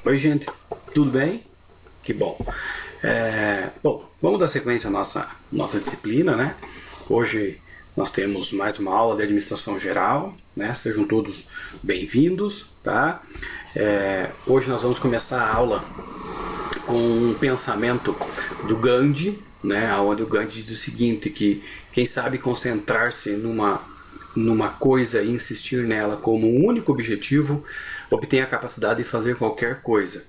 Oi, gente, tudo bem? Que bom. Bom, vamos dar sequência à nossa disciplina, né? Hoje nós temos mais uma aula de administração geral, né? Sejam todos bem-vindos, tá? Hoje nós vamos começar a aula com um pensamento do Gandhi, né? Onde o Gandhi diz o seguinte, que quem sabe concentrar-se numa coisa e insistir nela como um único objetivo, obtém a capacidade de fazer qualquer coisa.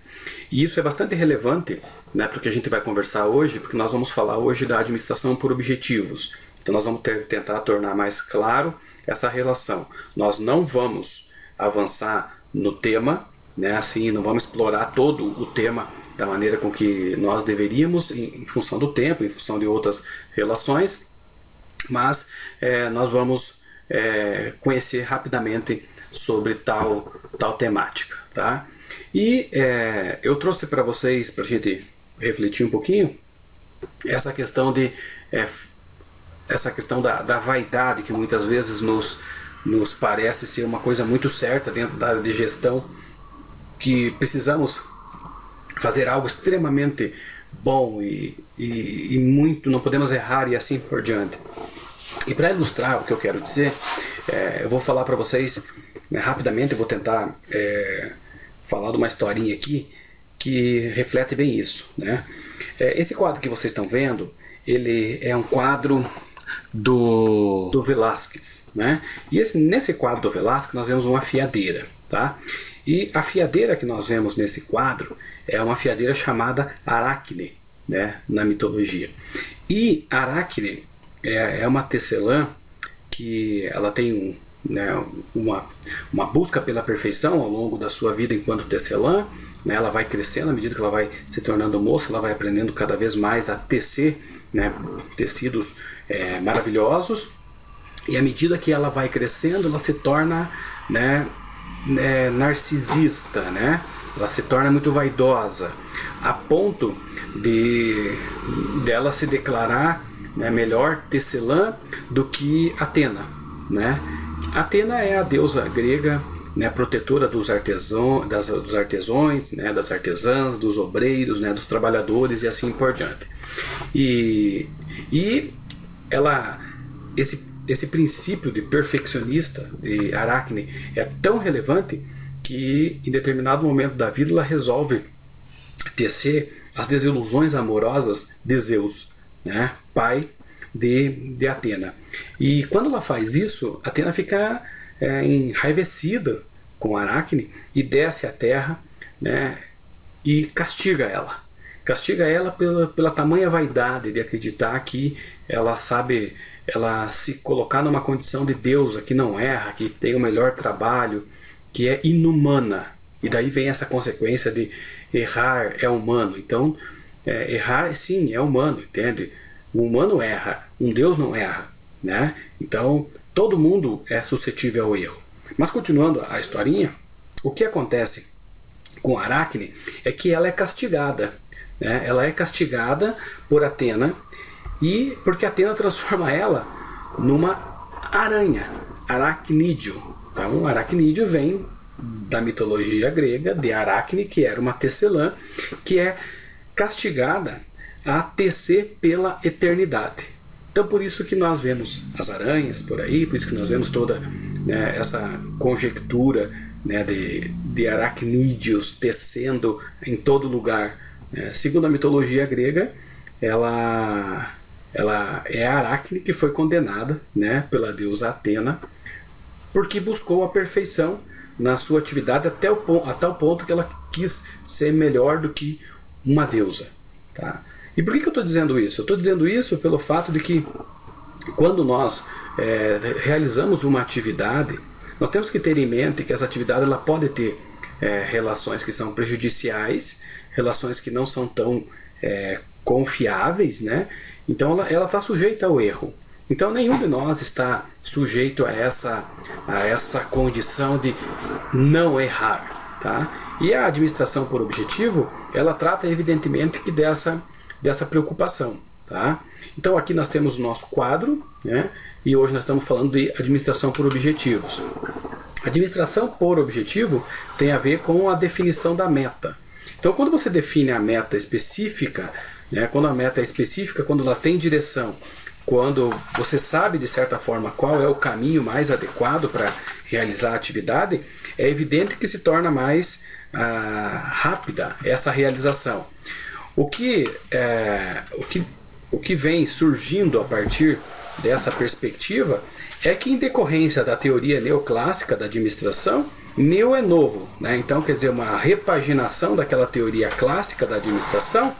E isso é bastante relevante, né, para o que a gente vai conversar hoje, porque nós vamos falar hoje da administração por objetivos. Então nós vamos tentar tornar mais claro essa relação. Nós não vamos avançar no tema, né, assim, não vamos explorar todo o tema da maneira com que nós deveríamos, em função do tempo, em função de outras relações, mas nós vamos conhecer rapidamente sobre tal temática, tá? E eu trouxe para vocês, para a gente refletir um pouquinho, essa questão da vaidade, que muitas vezes nos parece ser uma coisa muito certa dentro da área de gestão, que precisamos fazer algo extremamente bom e muito, não podemos errar e assim por diante. E para ilustrar o que eu quero dizer, eu vou falar para vocês, né, rapidamente, eu vou tentar falar de uma historinha aqui que reflete bem isso, né? Esse quadro que vocês estão vendo, ele é um quadro do Velázquez, né? E nesse quadro do Velázquez nós vemos uma fiadeira, tá? E a fiadeira que nós vemos nesse quadro é uma fiadeira chamada Aracne, né, na mitologia. E Aracne é uma tecelã que ela tem uma busca pela perfeição ao longo da sua vida enquanto tecelã, né? Ela vai crescendo à medida que ela vai se tornando moça, ela vai aprendendo cada vez mais a tecer, né, tecidos maravilhosos, e à medida que ela vai crescendo, ela se torna, né, narcisista, né? Ela se torna muito vaidosa, a ponto dela se declarar, né, melhor tecelã do que Atena, né? Atena é a deusa grega, né, protetora dos artesãos, né, das artesãs, dos obreiros, né, dos trabalhadores e assim por diante. E esse princípio de perfeccionista de Aracne é tão relevante que em determinado momento da vida ela resolve tecer as desilusões amorosas de Zeus, né, pai de Atena. E quando ela faz isso, Atena fica enraivecida com Aracne e desce à terra, né, e castiga ela. Castiga ela pela tamanha vaidade de acreditar que ela sabe, ela se colocar numa condição de deusa que não erra, que tem o melhor trabalho, que é inumana. E daí vem essa consequência de errar é humano. Então, errar sim é humano, entende? O humano erra, um Deus não erra, né? Então, todo mundo é suscetível ao erro. Mas continuando a historinha, o que acontece com Aracne é que ela é castigada, né? Ela é castigada por Atena, e porque Atena transforma ela numa aranha, aracnídeo. Então, aracnídeo vem da mitologia grega de Aracne, que era uma tecelã, que é castigada a tecer pela eternidade. Então por isso que nós vemos as aranhas por aí, por isso que nós vemos toda, né, essa conjectura, né, de aracnídeos tecendo em todo lugar. Segundo a mitologia grega, ela é a Aracne que foi condenada, né, pela deusa Atena, porque buscou a perfeição na sua atividade até o ponto que ela quis ser melhor do que uma deusa, tá? E por que eu estou dizendo isso? Eu estou dizendo isso pelo fato de que quando nós realizamos uma atividade, nós temos que ter em mente que essa atividade ela pode ter relações que são prejudiciais, relações que não são tão confiáveis, né? Então ela está sujeita ao erro. Então nenhum de nós está sujeito a essa condição de não errar, tá? E a administração por objetivo, ela trata evidentemente que dessa preocupação, tá? Então aqui nós temos o nosso quadro, né? E hoje nós estamos falando de administração por objetivos. Administração por objetivo tem a ver com a definição da meta. Então, quando você define a meta específica, né, quando a meta é específica, quando ela tem direção, quando você sabe de certa forma qual é o caminho mais adequado para realizar a atividade, é evidente que se torna mais rápida essa realização. O que vem surgindo a partir dessa perspectiva é que, em decorrência da teoria neoclássica da administração, neo é novo, né? Então, quer dizer, uma repaginação daquela teoria clássica da administração,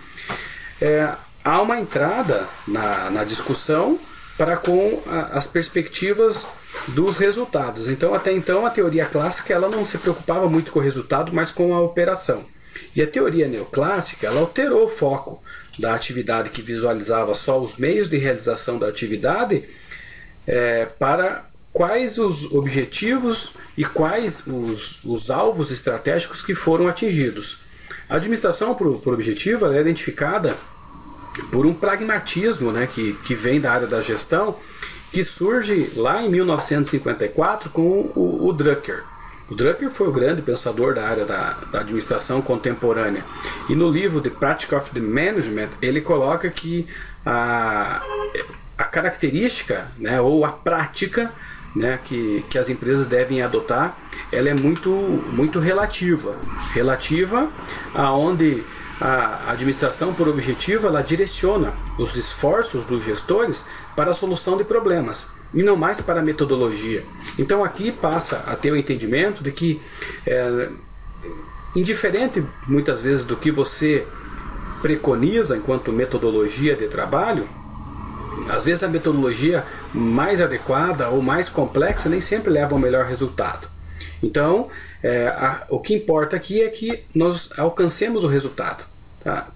há uma entrada na discussão para com as perspectivas dos resultados. Então, até então, a teoria clássica ela não se preocupava muito com o resultado, mas com a operação. E a teoria neoclássica ela alterou o foco da atividade, que visualizava só os meios de realização da atividade, para quais os objetivos e quais os alvos estratégicos que foram atingidos. A administração por objetivo ela é identificada por um pragmatismo, né, que vem da área da gestão, que surge lá em 1954 com o Drucker. O Drucker foi o grande pensador da área da administração contemporânea. E no livro The Practice of the Management, ele coloca que a característica, né, ou a prática, né, que as empresas devem adotar, ela é muito relativa aonde a administração por objetivo ela direciona os esforços dos gestores para a solução de problemas e não mais para a metodologia. Então aqui passa a ter o entendimento de que, indiferente muitas vezes do que você preconiza enquanto metodologia de trabalho, às vezes a metodologia mais adequada ou mais complexa nem sempre leva ao melhor resultado. Então, o que importa aqui é que nós alcancemos o resultado, tá?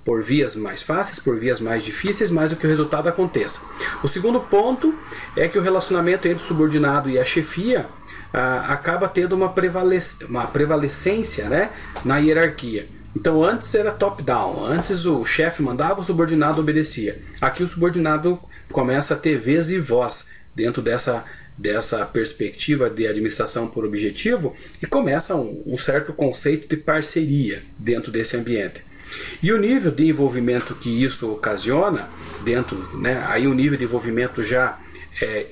Por vias mais fáceis, por vias mais difíceis, mas o que o resultado aconteça. O segundo ponto é que o relacionamento entre o subordinado e a chefia acaba tendo uma prevalecência, né, na hierarquia. Então antes era top-down, antes o chefe mandava, o subordinado obedecia. Aqui o subordinado começa a ter vez e voz dentro dessa perspectiva de administração por objetivo, e começa um certo conceito de parceria dentro desse ambiente. E o nível de envolvimento que isso ocasiona dentro, né, aí o nível de envolvimento já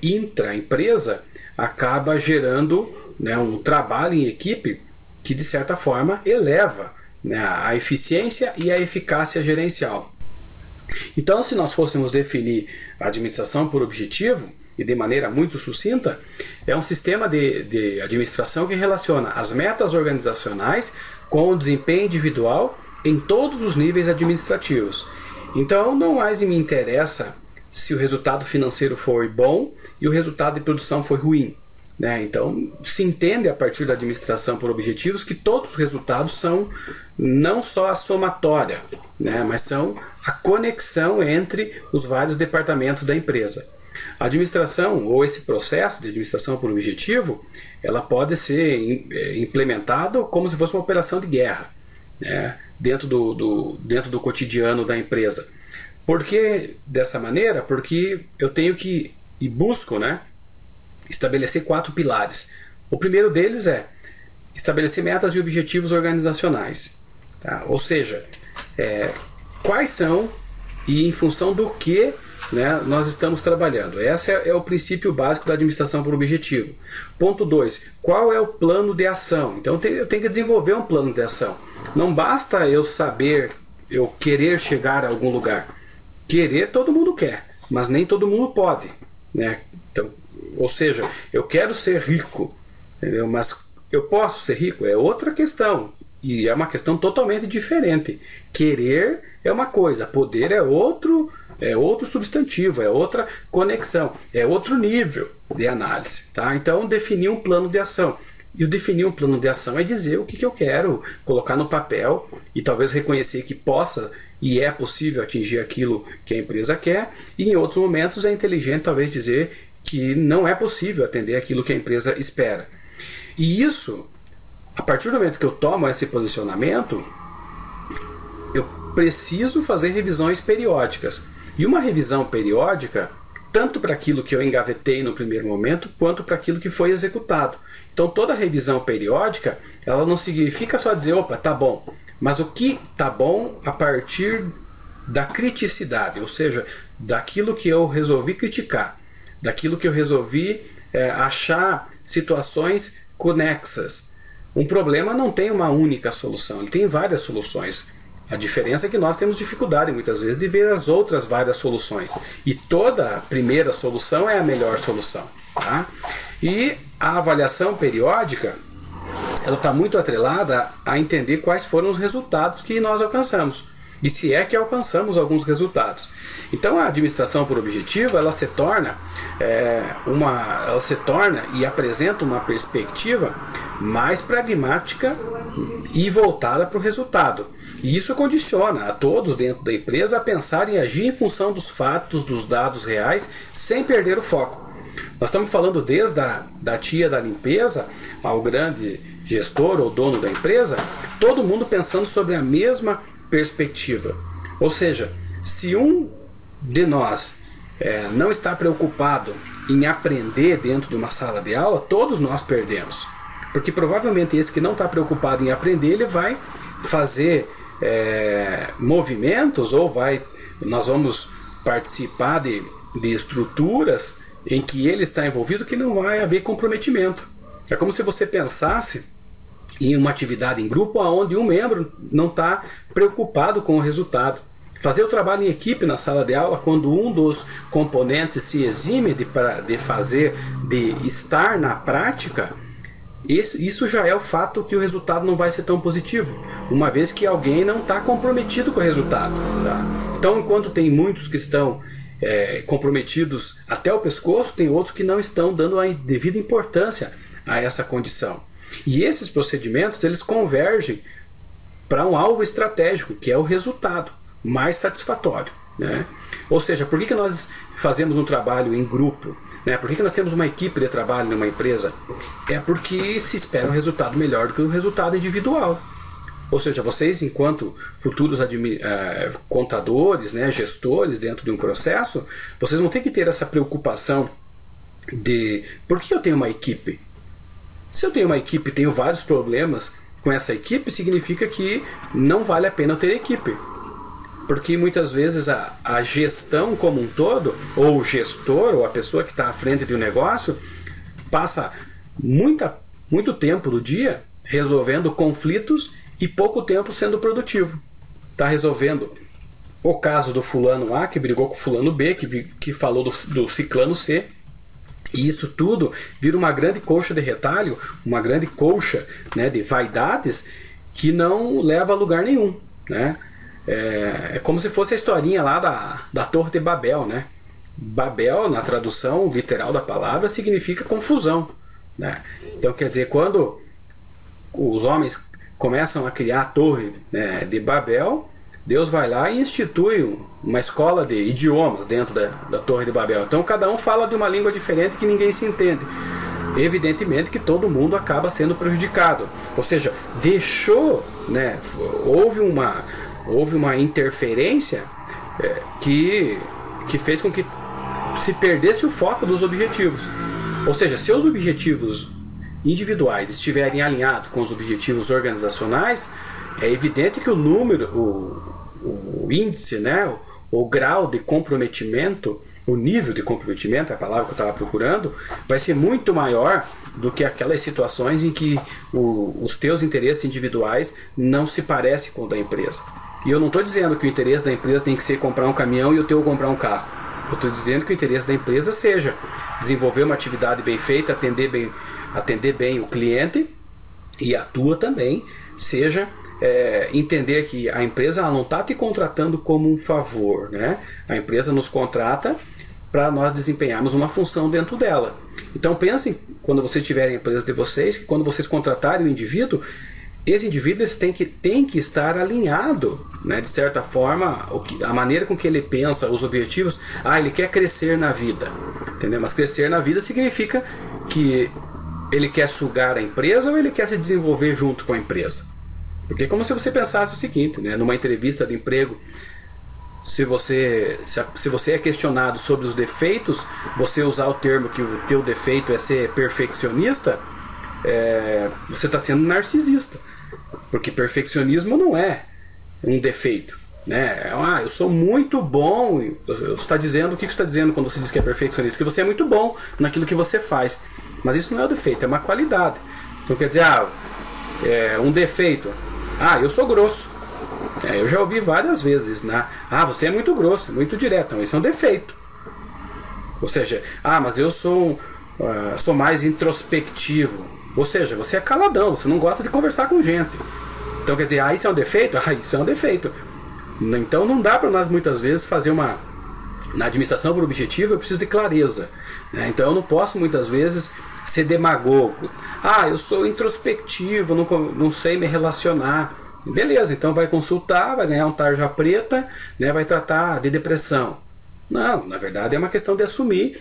intra-empresa acaba gerando, né, um trabalho em equipe que de certa forma eleva, né, a eficiência e a eficácia gerencial. Então, se nós fôssemos definir a administração por objetivo, e de maneira muito sucinta, é um sistema de administração que relaciona as metas organizacionais com o desempenho individual em todos os níveis administrativos. Então, não mais me interessa se o resultado financeiro foi bom e o resultado de produção foi ruim, né? Então, se entende a partir da administração por objetivos que todos os resultados são não só a somatória, né, mas são a conexão entre os vários departamentos da empresa. A administração, ou esse processo de administração por objetivo, ela pode ser implementada como se fosse uma operação de guerra, né, dentro do cotidiano da empresa. Por que dessa maneira? Porque eu tenho que, e busco, né, estabelecer 4 pilares. O primeiro deles é estabelecer metas e objetivos organizacionais. Tá? Ou seja, quais são e em função do que, né, nós estamos trabalhando. Esse é o princípio básico da administração por objetivo. Ponto 2. Qual é o plano de ação? Então eu tenho que desenvolver um plano de ação. Não basta eu saber, eu querer chegar a algum lugar. Querer todo mundo quer, mas nem todo mundo pode, né? Então, ou seja, eu quero ser rico, entendeu? Mas eu posso ser rico? É outra questão. E é uma questão totalmente diferente. Querer é uma coisa, poder é outro substantivo, é outra conexão, é outro nível de análise. Tá? Então, definir um plano de ação. E o definir um plano de ação é dizer o que eu quero colocar no papel e talvez reconhecer que possa e é possível atingir aquilo que a empresa quer, e em outros momentos é inteligente talvez dizer que não é possível atender aquilo que a empresa espera. E isso, a partir do momento que eu tomo esse posicionamento, eu preciso fazer revisões periódicas. E uma revisão periódica tanto para aquilo que eu engavetei no primeiro momento, quanto para aquilo que foi executado. Então toda revisão periódica, ela não significa só dizer, opa, tá bom, mas o que tá bom a partir da criticidade, ou seja, daquilo que eu resolvi criticar, daquilo que eu resolvi achar situações conexas. Um problema não tem uma única solução, ele tem várias soluções. A diferença é que nós temos dificuldade muitas vezes de ver as outras várias soluções. E toda primeira solução é a melhor solução. Tá? E a avaliação periódica, ela está muito atrelada a entender quais foram os resultados que nós alcançamos. E se é que alcançamos alguns resultados. Então a administração por objetivo, ela se torna e apresenta uma perspectiva mais pragmática e voltada para o resultado. E isso condiciona a todos dentro da empresa a pensar e agir em função dos fatos, dos dados reais, sem perder o foco. Nós estamos falando desde da tia da limpeza ao grande gestor ou dono da empresa, todo mundo pensando sobre a mesma perspectiva. Ou seja, se um de nós não está preocupado em aprender dentro de uma sala de aula, todos nós perdemos. Porque provavelmente esse que não está preocupado em aprender, ele vai fazer movimentos ou nós vamos participar de estruturas em que ele está envolvido que não vai haver comprometimento. É como se você pensasse em uma atividade em grupo onde um membro não está preocupado com o resultado. Fazer o trabalho em equipe na sala de aula, quando um dos componentes se exime de estar na prática, isso já é o fato que o resultado não vai ser tão positivo, uma vez que alguém não está comprometido com o resultado. Tá? Então, enquanto tem muitos que estão comprometidos até o pescoço, tem outros que não estão dando a devida importância a essa condição. E esses procedimentos, eles convergem para um alvo estratégico, que é o resultado mais satisfatório. Né? Ou seja, por que nós fazemos um trabalho em grupo? Né? Por que nós temos uma equipe de trabalho numa empresa? É porque se espera um resultado melhor do que o resultado individual. Ou seja, vocês, enquanto futuros contadores, né, gestores dentro de um processo, vocês vão ter que ter essa preocupação de por que eu tenho uma equipe? Se eu tenho uma equipe e tenho vários problemas com essa equipe, significa que não vale a pena eu ter equipe. Porque muitas vezes a gestão como um todo, ou o gestor, ou a pessoa que está à frente de um negócio, passa muito tempo do dia resolvendo conflitos e pouco tempo sendo produtivo. Está resolvendo o caso do fulano A que brigou com o fulano B, que falou do ciclano C. E isso tudo vira uma grande colcha de retalho, uma grande colcha, né, de vaidades que não leva a lugar nenhum. Né? É como se fosse a historinha lá da Torre de Babel. Né? Babel, na tradução literal da palavra, significa confusão. Né? Então, quer dizer, quando os homens começam a criar a Torre, né, de Babel, Deus vai lá e institui uma escola de idiomas dentro da Torre de Babel. Então cada um fala de uma língua diferente que ninguém se entende. Evidentemente que todo mundo acaba sendo prejudicado. Ou seja, né, houve uma interferência que fez com que se perdesse o foco dos objetivos. Ou seja, se os objetivos individuais estiverem alinhados com os objetivos organizacionais, é evidente que o número, o índice, né, o grau de comprometimento, o nível de comprometimento, é a palavra que eu estava procurando, vai ser muito maior do que aquelas situações em que os teus interesses individuais não se parecem com o da empresa. E eu não estou dizendo que o interesse da empresa tem que ser comprar um caminhão e o teu comprar um carro. Eu estou dizendo que o interesse da empresa seja desenvolver uma atividade bem feita, atender bem o cliente, e a tua também seja entender que a empresa não está te contratando como um favor, né? A empresa nos contrata para nós desempenharmos uma função dentro dela. Então pensem, quando vocês tiverem empresas de vocês, que quando vocês contratarem o indivíduo, esse indivíduo tem que estar alinhado, né? De certa forma, a maneira com que ele pensa, os objetivos. Ele quer crescer na vida, entendeu? Mas crescer na vida significa que ele quer sugar a empresa ou ele quer se desenvolver junto com a empresa? Porque é como se você pensasse o seguinte, né? Numa entrevista de emprego, se você é questionado sobre os defeitos, você usar o termo que o teu defeito é ser perfeccionista, você está sendo narcisista. Porque perfeccionismo não é um defeito, né? Eu sou muito bom. Você está dizendo, o que você está dizendo quando você diz que é perfeccionista? Que você é muito bom naquilo que você faz. Mas isso não é um defeito, é uma qualidade. Então quer dizer, um defeito. Eu sou grosso. Eu já ouvi várias vezes, né? Você é muito grosso, é muito direto. Então, isso é um defeito. Ou seja, mas eu sou mais introspectivo. Ou seja, você é caladão, você não gosta de conversar com gente. Então quer dizer, isso é um defeito? Isso é um defeito. Então não dá para nós muitas vezes fazer na administração por objetivo, eu preciso de clareza, né? Então eu não posso muitas vezes ser demagogo. Eu sou introspectivo, não sei me relacionar. Beleza, então vai consultar, vai ganhar um tarja preta, né, vai tratar de depressão. Não, na verdade é uma questão de assumir,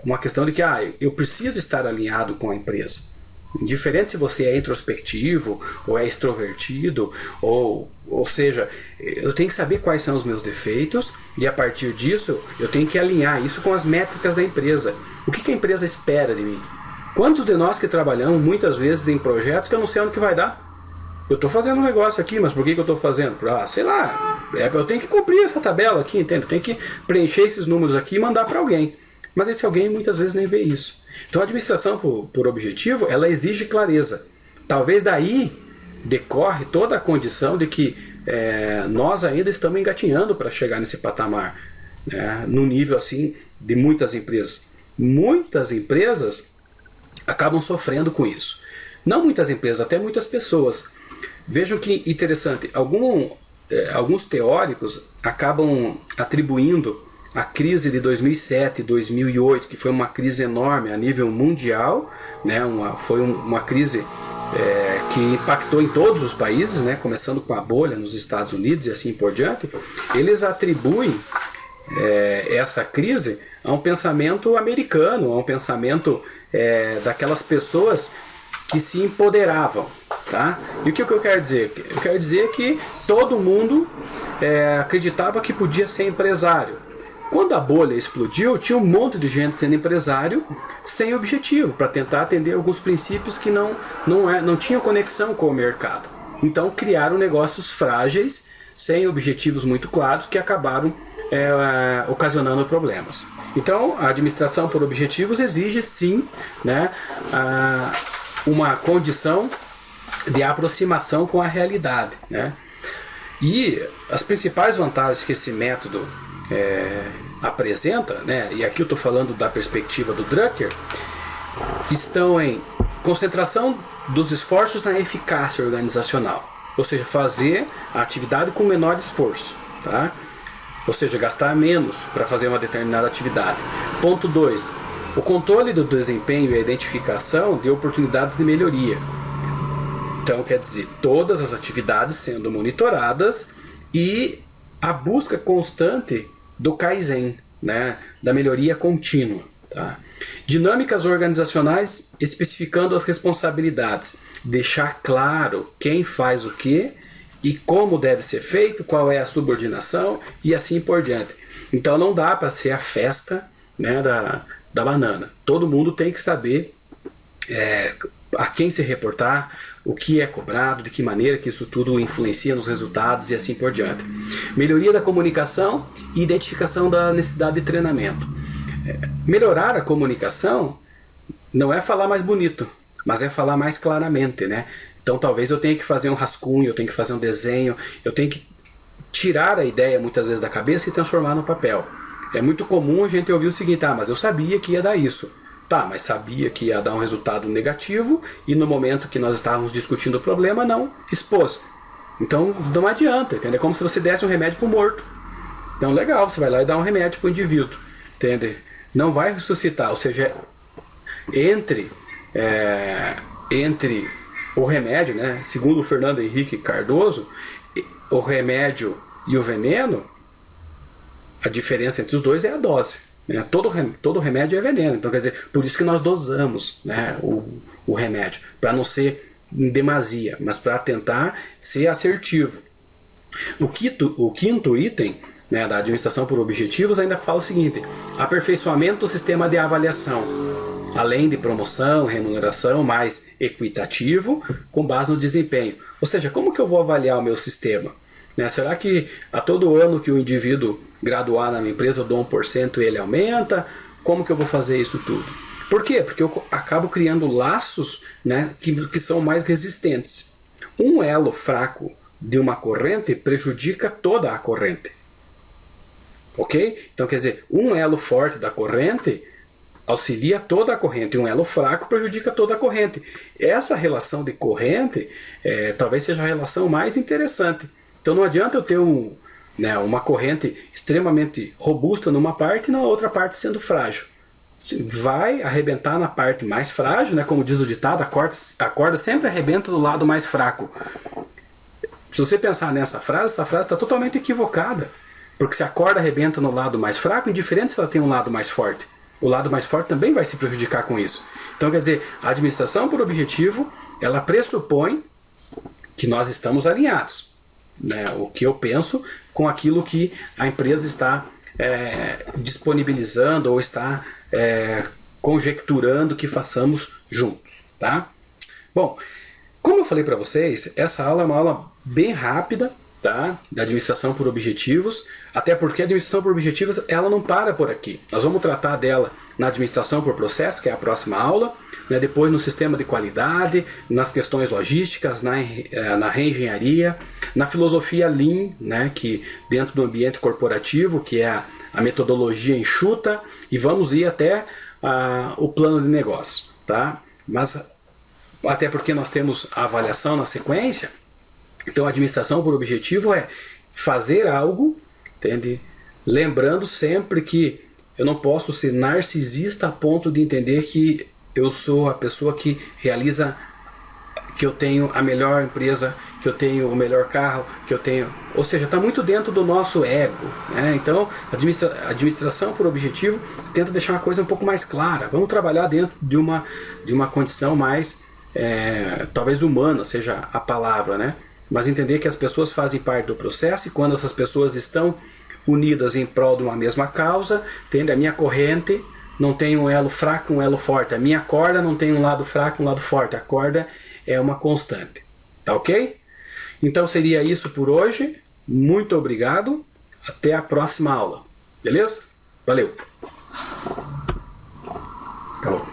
uma questão de que eu preciso estar alinhado com a empresa. Indiferente se você é introspectivo ou é extrovertido, ou seja, eu tenho que saber quais são os meus defeitos e a partir disso eu tenho que alinhar isso com as métricas da empresa. O que a empresa espera de mim? Quantos de nós que trabalhamos muitas vezes em projetos que eu não sei onde que vai dar? Eu estou fazendo um negócio aqui, mas por que eu estou fazendo? Sei lá, eu tenho que cumprir essa tabela aqui, entende? Eu tenho que preencher esses números aqui e mandar para alguém. Mas esse alguém muitas vezes nem vê isso. Então a administração por objetivo, ela exige clareza. Talvez daí decorre toda a condição de que nós ainda estamos engatinhando para chegar nesse patamar, né, no nível assim de muitas empresas. Muitas empresas acabam sofrendo com isso. Não muitas empresas, até muitas pessoas. Vejam que interessante, alguns teóricos acabam atribuindo a crise de 2007 e 2008, que foi uma crise enorme a nível mundial, né? Foi uma crise que impactou em todos os países, né? Começando com a bolha nos Estados Unidos e assim por diante. Eles atribuem essa crise a um pensamento americano, a um pensamento daquelas pessoas que se empoderavam. Tá? E o que eu quero dizer? Eu quero dizer que todo mundo acreditava que podia ser empresário. Quando a bolha explodiu, tinha um monte de gente sendo empresário sem objetivo, para tentar atender alguns princípios que não tinham conexão com o mercado. Então criaram negócios frágeis, sem objetivos muito claros, que acabaram ocasionando problemas. Então a administração por objetivos exige sim, né, uma condição de aproximação com a realidade, né? E as principais vantagens que esse método apresenta, né, e aqui eu estou falando da perspectiva do Drucker, estão em concentração dos esforços na eficácia organizacional, ou seja, fazer a atividade com menor esforço, tá? Ou seja, gastar menos para fazer uma determinada atividade. Ponto 2, o controle do desempenho e a identificação de oportunidades de melhoria. Então, quer dizer, todas as atividades sendo monitoradas e a busca constante do Kaizen, né, da melhoria contínua. Tá? Dinâmicas organizacionais especificando as responsabilidades. Deixar claro quem faz o que e como deve ser feito, qual é a subordinação e assim por diante. Então não dá para ser a festa, né, da banana. Todo mundo tem que saber a quem se reportar, o que é cobrado, de que maneira que isso tudo influencia nos resultados e assim por diante. Melhoria da comunicação e identificação da necessidade de treinamento. Melhorar a comunicação não é falar mais bonito, mas é falar mais claramente, né? Então talvez eu tenha que fazer um rascunho, eu tenho que fazer um desenho, eu tenho que tirar a ideia muitas vezes da cabeça e transformar no papel. É muito comum a gente ouvir o seguinte: mas eu sabia que ia dar isso. Tá, mas sabia que ia dar um resultado negativo e no momento que nós estávamos discutindo o problema, não expôs. Então não adianta, entende? É como se você desse um remédio para o morto. Então legal, você vai lá e dá um remédio para o indivíduo, entende? Não vai ressuscitar, ou seja, entre o remédio, né, segundo o Fernando Henrique Cardoso, o remédio e o veneno, a diferença entre os dois é a dose. Né? Todo remédio é veneno, então quer dizer, por isso que nós dosamos, né, o remédio, para não ser em demasia, mas para tentar ser assertivo. O quinto item né, da administração por objetivos, ainda fala o seguinte: aperfeiçoamento do sistema de avaliação, além de promoção, remuneração mais equitativo, com base no desempenho. Ou seja, como que eu vou avaliar o meu sistema? Né? Será que a todo ano que o indivíduo graduar na minha empresa eu dou 1% e ele aumenta? Como que eu vou fazer isso tudo? Por quê? Porque eu acabo criando laços, né, que são mais resistentes. Um elo fraco de uma corrente prejudica toda a corrente. Ok? Então quer dizer, um elo forte da corrente auxilia toda a corrente, e um elo fraco prejudica toda a corrente. Essa relação de corrente talvez seja a relação mais interessante. Então não adianta eu ter uma corrente extremamente robusta numa parte e na outra parte sendo frágil. Vai arrebentar na parte mais frágil, né? Como diz o ditado, a corda sempre arrebenta do lado mais fraco. Se você pensar nessa frase, essa frase está totalmente equivocada. Porque se a corda arrebenta no lado mais fraco, indiferente se ela tem um lado mais forte. O lado mais forte também vai se prejudicar com isso. Então, quer dizer, a administração por objetivo, ela pressupõe que nós estamos alinhados. Né? O que eu penso com aquilo que a empresa está disponibilizando ou está conjecturando que façamos juntos. Tá? Bom, como eu falei para vocês, essa aula é uma aula bem rápida, tá? Da administração por objetivos, até porque a administração por objetivos ela não para por aqui. Nós vamos tratar dela na administração por processo, que é a próxima aula, né? Depois no sistema de qualidade, nas questões logísticas, na reengenharia, na filosofia Lean, né? Que dentro do ambiente corporativo, que é a metodologia enxuta, e vamos ir até o plano de negócio, tá? Mas até porque nós temos a avaliação na sequência. Então a administração por objetivo é fazer algo, entende? Lembrando sempre que eu não posso ser narcisista a ponto de entender que eu sou a pessoa que realiza, que eu tenho a melhor empresa, que eu tenho o melhor carro, que eu tenho... Ou seja, está muito dentro do nosso ego, né? Então a administração por objetivo tenta deixar uma coisa um pouco mais clara. Vamos trabalhar dentro de uma condição mais, talvez humana seja a palavra, né? Mas entender que as pessoas fazem parte do processo, e quando essas pessoas estão unidas em prol de uma mesma causa, entende? A minha corrente não tem um elo fraco e um elo forte. A minha corda não tem um lado fraco e um lado forte. A corda é uma constante. Tá ok? Então seria isso por hoje. Muito obrigado. Até a próxima aula. Beleza? Valeu. Acabou.